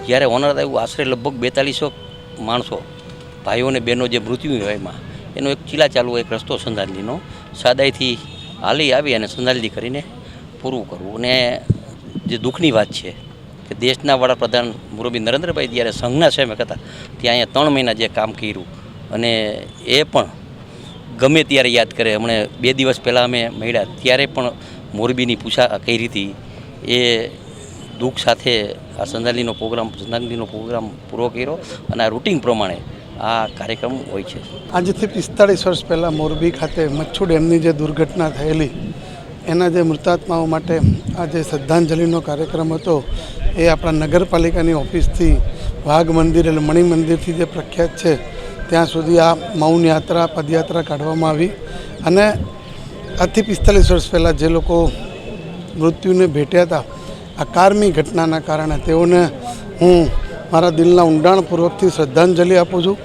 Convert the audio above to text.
જ્યારે હોનારત આવ્યું આશરે લગભગ 4200 માણસો ભાઈઓ અને બહેનો જે મૃત્યુ હોય એમાં એનો એક ચીલા ચાલુ એક રસ્તો શ્રદ્ધાંજલિનો સાદાઈથી હાલી આવી અને શ્રદ્ધાંજલિ કરીને પૂરું કરવું. અને જે દુઃખની વાત છે કે દેશના વડાપ્રધાન મુરબ્બી નરેન્દ્રભાઈ જ્યારે સંઘના સેવક હતા ત્યાં અહીંયા 3 મહિના જે કામ કર્યું અને એ પણ ગમે ત્યારે યાદ કરે. હમણાં 2 દિવસ પહેલાં અમે મળ્યા ત્યારે પણ મોરબીની પૂછા કરી હતી. એ દુઃખ સાથે આ શ્રદ્ધાંજલિનો પ્રોગ્રામ પૂરો કર્યો અને આ રૂટિન પ્રમાણે આ કાર્યક્રમ હોય છે. આજથી 45 વર્ષ પહેલાં મોરબી ખાતે મચ્છુ ડેમની જે દુર્ઘટના થયેલી એના જે મૃતાત્માઓ માટે આ જે શ્રદ્ધાંજલિનો કાર્યક્રમ હતો એ આપણા નગરપાલિકાની ઓફિસથી વાઘ મંદિર એટલે મણિ મંદિરથી જે પ્રખ્યાત છે ત્યાં સુધી આ મૌન યાત્રા પદયાત્રા કાઢવામાં આવી. અને આજથી 45 વર્ષ પહેલાં જે લોકો મૃત્યુને ભેટ્યા હતા આ કારની ઘટનાના કારણે તેઓને હું મારા દિલના ઊંડાણપૂર્વકથી શ્રદ્ધાંજલિ આપું છું.